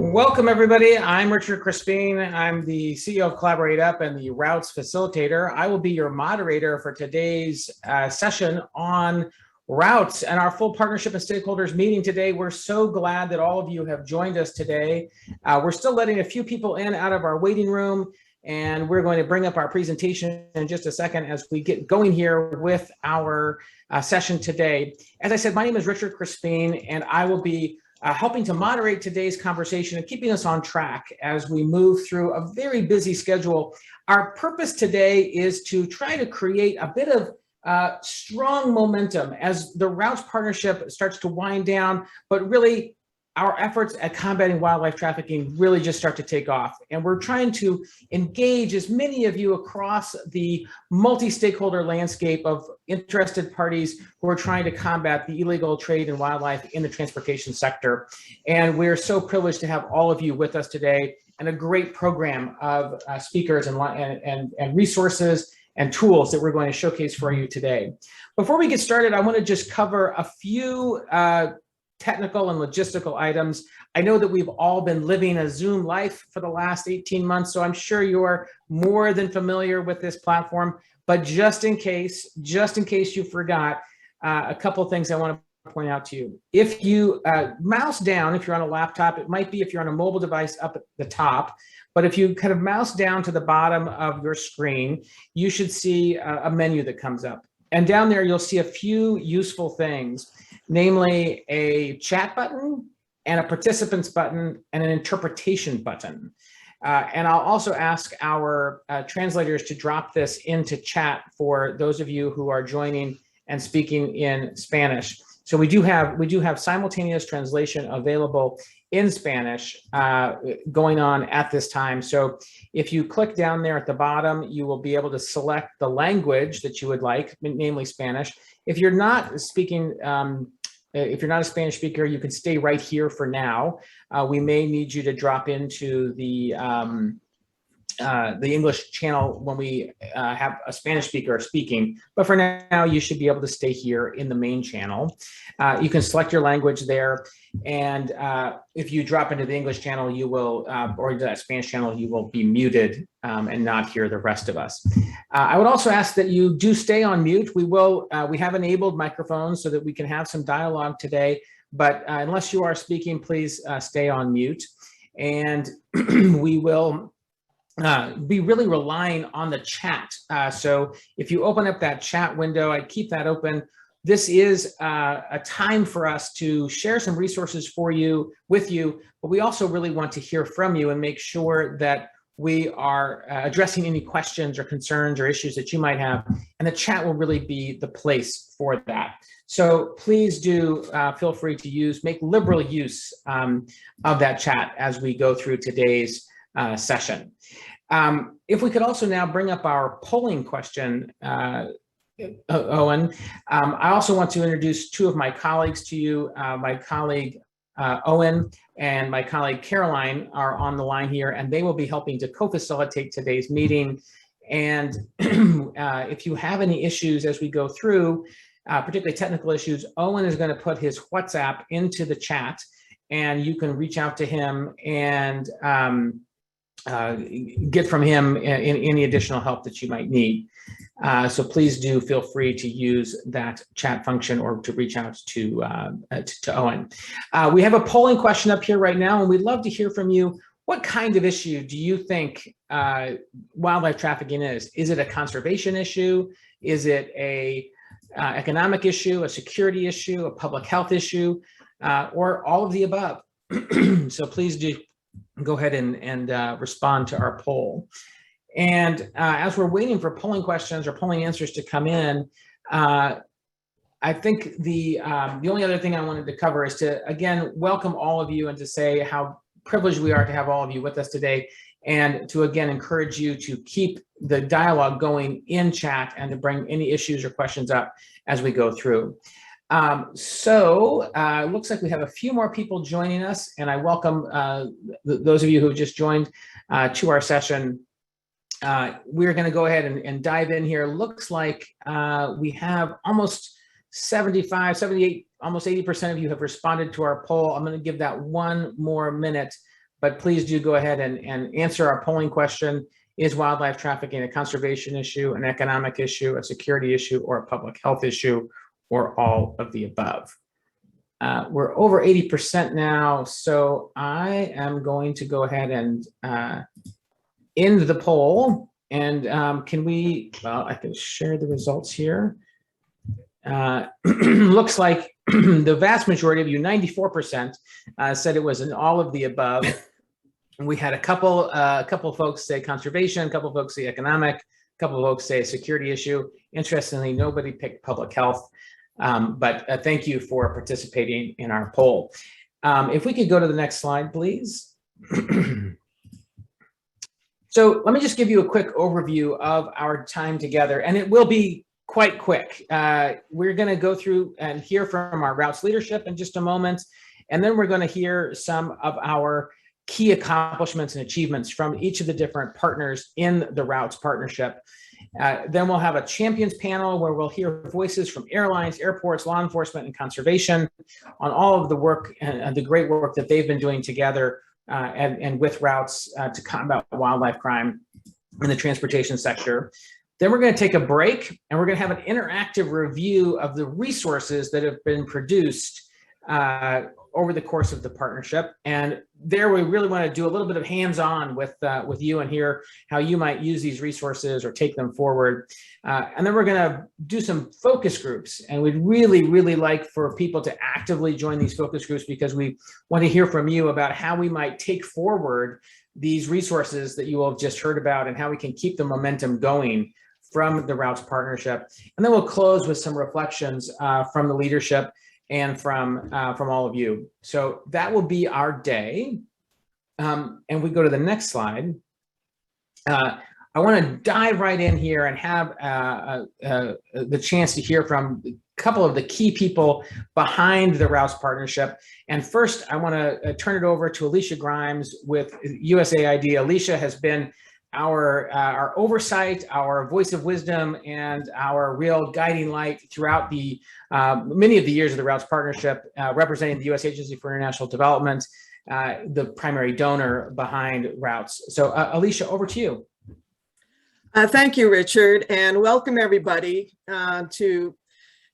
Welcome, everybody. I'm Richard Crispin. I'm the CEO of Collaborate Up and the Routes Facilitator. I will be your moderator for today's session on Routes and our full partnership and stakeholders meeting today. We're so glad that all of you have joined us today. We're still letting a few people in out of our waiting room, and we're going to bring up our presentation in just a second as we get going here with our session today. As I said, my name is Richard Crispin, and I will be helping to moderate today's conversation and keeping us on track as we move through a very busy schedule. Our purpose today is to try to create a bit of strong momentum as the Routes partnership starts to wind down, but really our efforts at combating wildlife trafficking really just start to take off. And we're trying to engage as many of you across the multi-stakeholder landscape of interested parties who are trying to combat the illegal trade in wildlife in the transportation sector. And we're so privileged to have all of you with us today, and a great program of speakers and resources and tools that we're going to showcase for you today. Before we get started, I want to just cover a few technical and logistical items. I know that we've all been living a Zoom life for the last 18 months, so I'm sure you're more than familiar with this platform. But just in case you forgot, a couple of things I want to point out to you. If you mouse down, if you're on a laptop, it might be if you're on a mobile device up at the top, but if you kind of mouse down to the bottom of your screen, you should see a menu that comes up. And down there, you'll see a few useful things, namely a chat button and a participants button and an interpretation button. And I'll also ask our translators to drop this into chat for those of you who are joining and speaking in Spanish. So we do have simultaneous translation available in Spanish going on at this time. So if you click down there at the bottom, you will be able to select the language that you would like, namely Spanish. If you're not speaking, if you're not a Spanish speaker, you can stay right here for now. We may need you to drop into the English channel when we have a Spanish speaker speaking, but for now you should be able to stay here in the main channel. You can select your language there, and if you drop into the English channel, you will, or into that Spanish channel, you will be muted and not hear the rest of us. I would also ask that you do stay on mute. We have enabled microphones so that we can have some dialogue today, but unless you are speaking, please stay on mute, and we will be really relying on the chat. So if you open up that chat window, I'd keep that open. This is a time for us to share some resources with you, but we also really want to hear from you and make sure that we are addressing any questions or concerns or issues that you might have, and the chat will really be the place for that. So please do feel free to make liberal use of that chat as we go through today's session. If we could also now bring up our polling question, Owen. I also want to introduce two of my colleagues to you. My colleague Owen and my colleague Caroline are on the line here, and they will be helping to co-facilitate today's meeting. And if you have any issues as we go through, particularly technical issues, Owen is going to put his WhatsApp into the chat, and you can reach out to him and get from him any additional help that you might need. So please do feel free to use that chat function or to reach out to Owen. We have a polling question up here right now, and we'd love to hear from you. What kind of issue do you think wildlife trafficking is? Is it a conservation issue? Is it a economic issue, a security issue, a public health issue, or all of the above? So please do go ahead and respond to our poll. And as we're waiting for polling questions or polling answers to come in, I think the only other thing I wanted to cover is to, again, welcome all of you and to say how privileged we are to have all of you with us today, and to, again, encourage you to keep the dialogue going in chat and to bring any issues or questions up as we go through. It looks like we have a few more people joining us, and I welcome those of you who have just joined to our session. We're going to go ahead and dive in here. Looks like we have almost 75, 78, almost 80% of you have responded to our poll. I'm going to give that one more minute but please do go ahead and answer our polling question. Is wildlife trafficking a conservation issue, an economic issue, a security issue, or a public health issue, or all of the above? We're over 80% now, so I am going to go ahead and end the poll. And can we, well, I can share the results here. Looks like the vast majority of you, 94%, said it was an all of the above. We had a couple folks say conservation, a couple folks say economic, a couple folks say security issue. Interestingly, nobody picked public health, but thank you for participating in our poll. If we could go to the next slide, please. So let me just give you a quick overview of our time together, and it will be quite quick. We're going to go through and hear from our Routes leadership in just a moment, and then we're going to hear some of our key accomplishments and achievements from each of the different partners in the Routes partnership. Then we'll have a champions panel where we'll hear voices from airlines, airports, law enforcement, and conservation on all of the work and the great work that they've been doing together and with Routes to combat wildlife crime in the transportation sector. Then we're going to take a break and we're going to have an interactive review of the resources that have been produced over the course of the partnership. And there we really want to do a little bit of hands-on with you and hear how you might use these resources or take them forward. And then we're going to do some focus groups. And we'd really, really like for people to actively join these focus groups because we want to hear from you about how we might take forward these resources that you all have just heard about and how we can keep the momentum going from the Routes partnership. And then we'll close with some reflections from the leadership and from all of you. So that will be our day. And we go to the next slide. I want to dive right in here and have the chance to hear from a couple of the key people behind the Routes partnership. And first, I want to turn it over to Alicia Grimes with USAID. Alicia has been our oversight, our voice of wisdom, and our real guiding light throughout the many of the years of the Routes partnership, representing the U.S. Agency for International Development, the primary donor behind Routes. So Alicia, over to you. Thank you, Richard, and welcome everybody to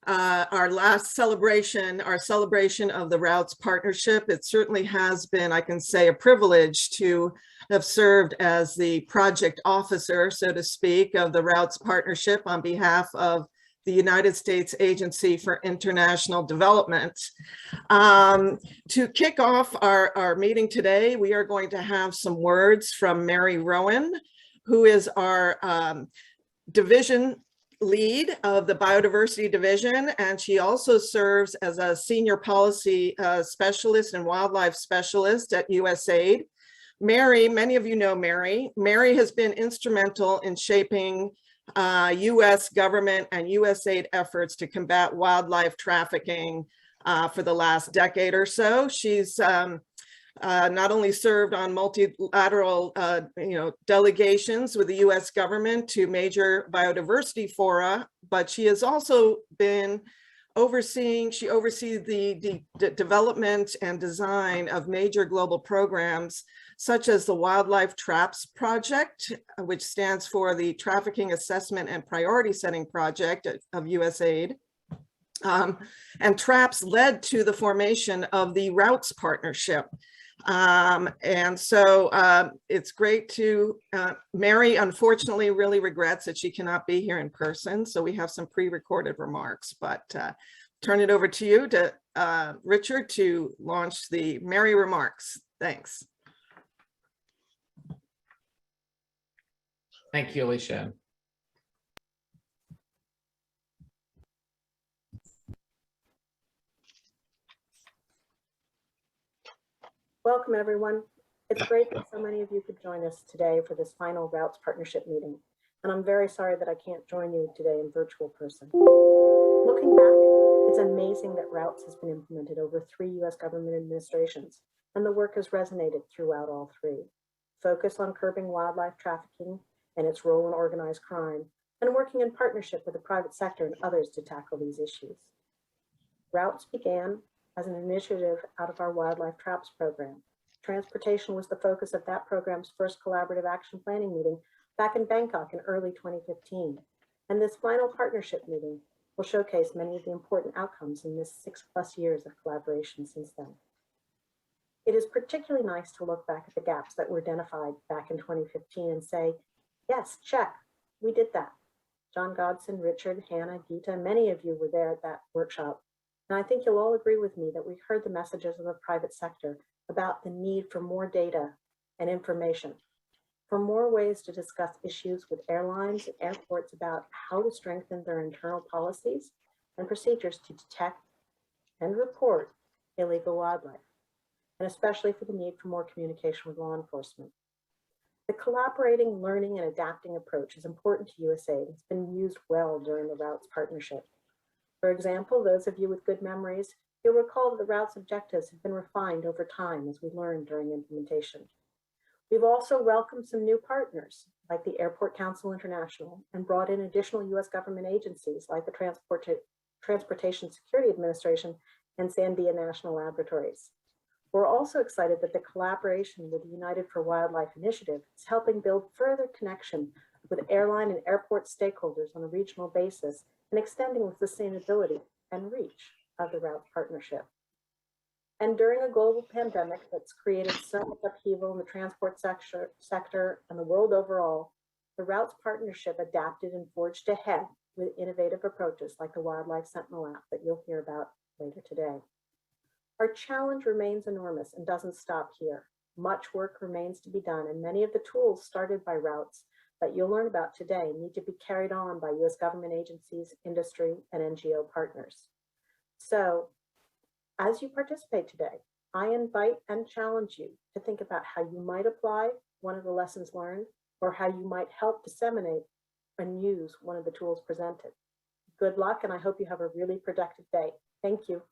our last celebration, our celebration of the Routes partnership. It certainly has been, I can say, a privilege to have served as the project officer, so to speak, of the Routes partnership on behalf of the United States Agency for International Development. To kick off our meeting today, we are going to have some words from Mary Rowan, who is our division lead of the biodiversity division, and she also serves as a senior policy specialist and wildlife specialist at USAID. Mary, many of you know Mary. Mary has been instrumental in shaping US government and USAID efforts to combat wildlife trafficking for the last decade or so. She's not only served on multilateral delegations with the US government to major biodiversity fora, but she has also been she oversees the development and design of major global programs such as the Wildlife Traps Project, which stands for the Trafficking Assessment and Priority Setting Project of USAID. And TRAPS led to the formation of the Routes partnership. And so it's great to, Mary unfortunately really regrets that she cannot be here in person. So we have some pre-recorded remarks, but turn it over to you, to Richard, to launch the Mary remarks. Thanks. Thank you, Alicia. Welcome, everyone. It's great that so many of you could join us today for this final Routes partnership meeting. And I'm very sorry that I can't join you today in virtual person. Looking back, it's amazing that Routes has been implemented over 3 US government administrations, and the work has resonated throughout all 3. Focus on curbing wildlife trafficking and its role in organized crime, and working in partnership with the private sector and others to tackle these issues. Routes began as an initiative out of our Wildlife Traps program, Transportation was the focus of that program's first collaborative action planning meeting back in Bangkok in early 2015. And this final partnership meeting will showcase many of the important outcomes in this 6+ years of collaboration since then. It is particularly nice to look back at the gaps that were identified back in 2015 and say, yes, check, we did that. John Godson, Richard, Hannah, Geeta, many of you were there at that workshop. And I think you'll all agree with me that we heard the messages of the private sector about the need for more data and information, for more ways to discuss issues with airlines and airports about how to strengthen their internal policies and procedures to detect and report illegal wildlife, and especially for the need for more communication with law enforcement. The collaborating, learning, and adapting approach is important to USAID. It's been used well during the Routes partnership. For example, those of you with good memories, you'll recall that the Routes objectives have been refined over time as we learned during implementation. We've also welcomed some new partners, like the Airport Council International, and brought in additional US government agencies like the Transportation Security Administration and Sandia National Laboratories. We're also excited that the collaboration with the United for Wildlife Initiative is helping build further connection with airline and airport stakeholders on a regional basis and extending the sustainability and reach of the Routes partnership. And during a global pandemic that's created so much upheaval in the transport sector and the world overall, the Routes partnership adapted and forged ahead with innovative approaches like the Wildlife Sentinel app that you'll hear about later today. Our challenge remains enormous and doesn't stop here. Much work remains to be done, and many of the tools started by Routes that you'll learn about today need to be carried on by US government agencies, industry, and NGO partners. So, as you participate today, I invite and challenge you to think about how you might apply one of the lessons learned or how you might help disseminate and use one of the tools presented. Good luck, and I hope you have a really productive day. Thank you.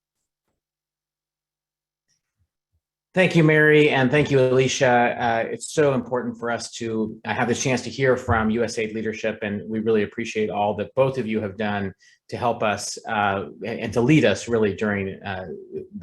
Thank you, Mary, and thank you, Alicia. It's so important for us to have the chance to hear from USAID leadership, and we really appreciate all that both of you have done to help us and to lead us really during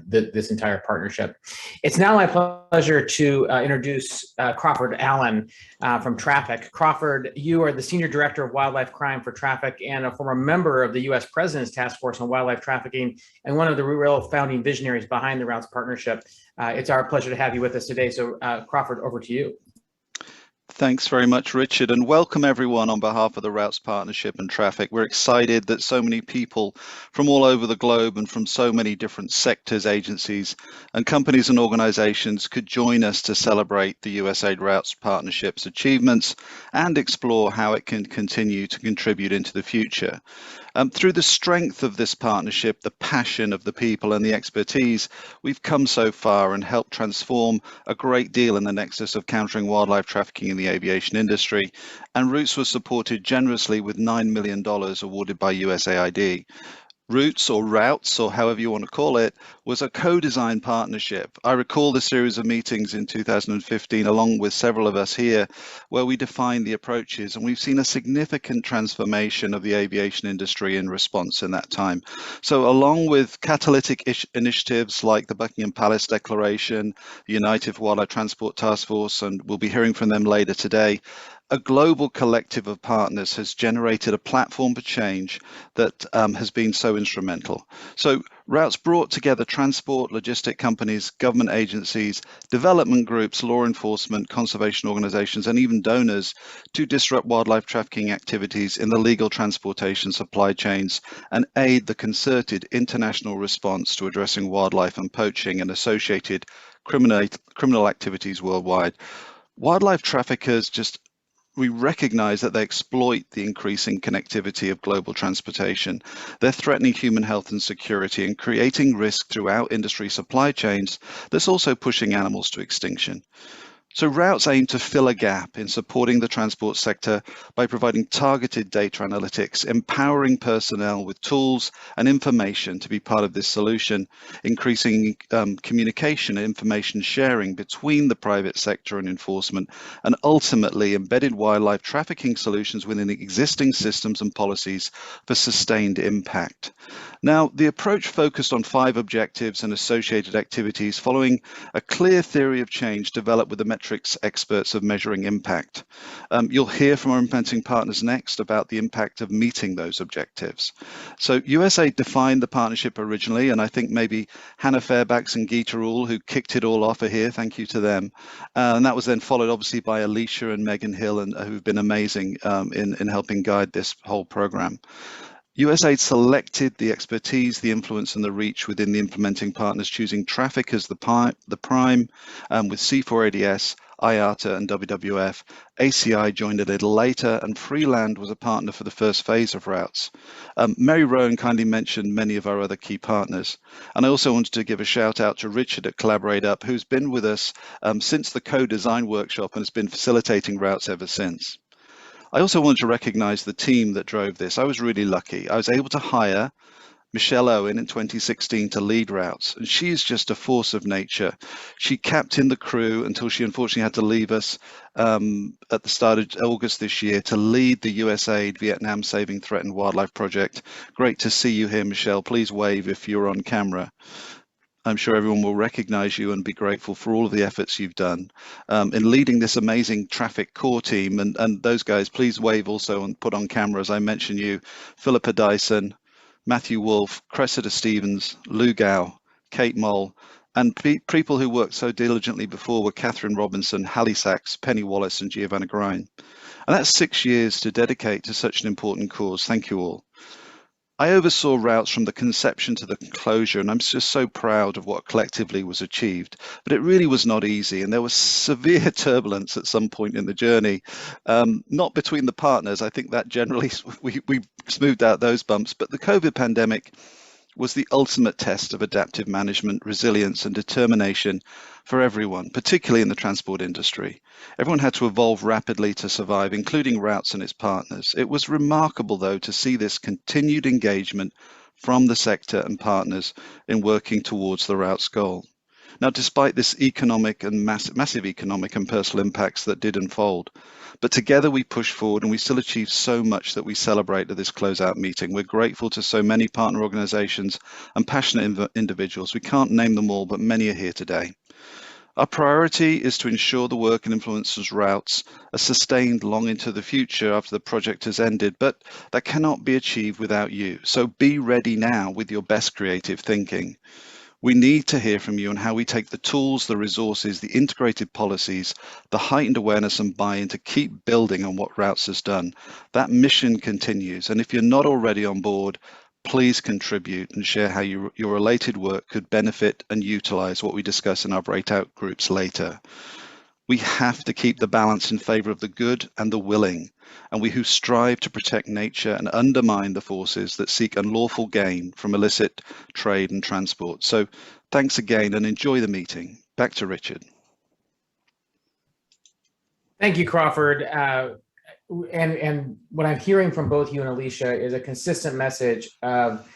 this entire partnership. It's now my pleasure to introduce Crawford Allen from Traffic. Crawford, you are the Senior Director of Wildlife Crime for Traffic and a former member of the U.S. President's Task Force on Wildlife Trafficking and one of the real founding visionaries behind the Routes partnership. It's our pleasure to have you with us today. So Crawford, over to you. Thanks very much, Richard, and welcome everyone on behalf of the Routes Partnership and Traffic. We're excited that so many people from all over the globe and from so many different sectors, agencies, and companies and organizations could join us to celebrate the USAID Routes Partnership's achievements and explore how it can continue to contribute into the future. Through the strength of this partnership, the passion of the people and the expertise, we've come so far and helped transform a great deal in the nexus of countering wildlife trafficking in the aviation industry. And Routes was supported generously with $9 million awarded by USAID. Routes, or Routes, or however you want to call it, was a co-designed partnership. I recall the series of meetings in 2015, along with several of us here, where we defined the approaches, and we've seen a significant transformation of the aviation industry in response in that time. So along with catalytic initiatives like the Buckingham Palace Declaration, the United for Wildlife Transport Task Force, and we'll be hearing from them later today, a global collective of partners has generated a platform for change that has been so instrumental. So Routes brought together transport, logistic companies, government agencies, development groups, law enforcement, conservation organizations, and even donors to disrupt wildlife trafficking activities in the legal transportation supply chains and aid the concerted international response to addressing wildlife and poaching and associated criminal activities worldwide. Wildlife traffickers we recognize that they exploit the increasing connectivity of global transportation. They're threatening human health and security and creating risk throughout industry supply chains that's also pushing animals to extinction. So routes aim to fill a gap in supporting the transport sector by providing targeted data analytics, empowering personnel with tools and information to be part of this solution, increasing communication and information sharing between the private sector and enforcement, and ultimately embedded wildlife trafficking solutions within existing systems and policies for sustained impact. Now, the approach focused on 5 objectives and associated activities following a clear theory of change developed with the metrics experts of measuring impact. You'll hear from our implementing partners next about the impact of meeting those objectives. So USAID defined the partnership originally, and I think maybe Hannah Fairbanks and Geeta Rule, who kicked it all off, are here. Thank you to them. And that was then followed obviously by Alicia and Megan Hill, and who've been amazing in helping guide this whole program. USAID selected the expertise, the influence, and the reach within the implementing partners, choosing traffic as the prime, with C4ADS, IATA, and WWF. ACI joined a little later, and Freeland was a partner for the first phase of routes. Mary Rowan kindly mentioned many of our other key partners. And I also wanted to give a shout out to Richard at Collaborate Up, who's been with us since the co-design workshop and has been facilitating routes ever since. I also wanted to recognize the team that drove this. I was really lucky. I was able to hire Michelle Owen in 2016 to lead routes, and she is just a force of nature. She captained the crew until she unfortunately had to leave us at the start of August this year to lead the USAID Vietnam Saving Threatened Wildlife Project. Great to see you here, Michelle. Please wave if you're on camera. I'm sure everyone will recognize you and be grateful for all of the efforts you've done in leading this amazing traffic core team. And those guys, please wave also and put on camera, as I mentioned you, Philippa Dyson, Matthew Wolf, Cressida Stevens, Lou Gao, Kate Moll, and people who worked so diligently before were Catherine Robinson, Hallie Sachs, Penny Wallace, and Giovanna Grine. And that's 6 years to dedicate to such an important cause. Thank you all. I oversaw routes from the conception to the closure, and I'm just so proud of what collectively was achieved. But it really was not easy, and there was severe turbulence at some point in the journey, not between the partners. I think that generally we smoothed out those bumps, but the COVID pandemic was the ultimate test of adaptive management, resilience, and determination for everyone, particularly in the transport industry. Everyone had to evolve rapidly to survive, including routes and its partners. It was remarkable, though, to see this continued engagement from the sector and partners in working towards the routes goal. Now, despite this economic and massive economic and personal impacts that did unfold, but together we pushed forward and we still achieved so much that we celebrate at this closeout meeting. We're grateful to so many partner organizations and passionate individuals. We can't name them all, but many are here today. Our priority is to ensure the work and influencers routes are sustained long into the future after the project has ended, but that cannot be achieved without you. So be ready now with your best creative thinking. We need to hear from you on how we take the tools, the resources, the integrated policies, the heightened awareness and buy-in to keep building on what Routes has done. That mission continues, and if you're not already on board, please contribute and share how your related work could benefit and utilize what we discuss in our breakout groups later. We have to keep the balance in favor of the good and the willing, and we who strive to protect nature and undermine the forces that seek unlawful gain from illicit trade and transport. So thanks again and enjoy the meeting. Back to Richard. Thank you, Crawford. And what I'm hearing from both you and Alicia is a consistent message of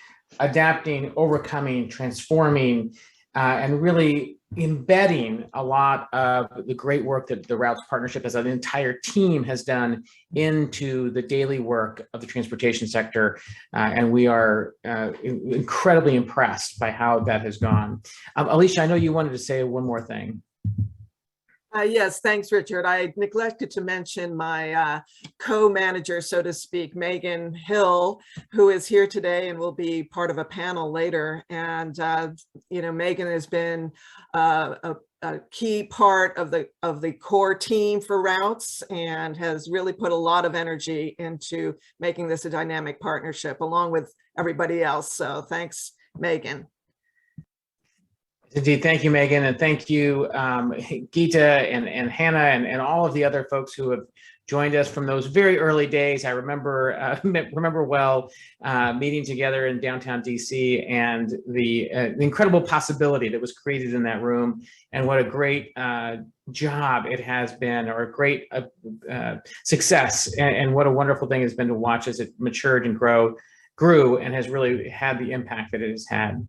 adapting, overcoming, transforming, and really embedding a lot of the great work that the Routes Partnership as an entire team has done into the daily work of the transportation sector. And we are incredibly impressed by how that has gone. Alicia, I know you wanted to say one more thing. Yes, thanks, Richard. I neglected to mention my co-manager, so to speak, Megan Hill, who is here today and will be part of a panel later. And you know, Megan has been a key part of the core team for Routes and has really put a lot of energy into making this a dynamic partnership along with everybody else. So thanks, Megan. Indeed. Thank you, Megan. And thank you, Geeta and Hannah and all of the other folks who have joined us from those very early days. I remember well meeting together in downtown DC and the incredible possibility that was created in that room, and what a great job it has been, or a great success, and what a wonderful thing it's been to watch as it matured and grew and has really had the impact that it has had.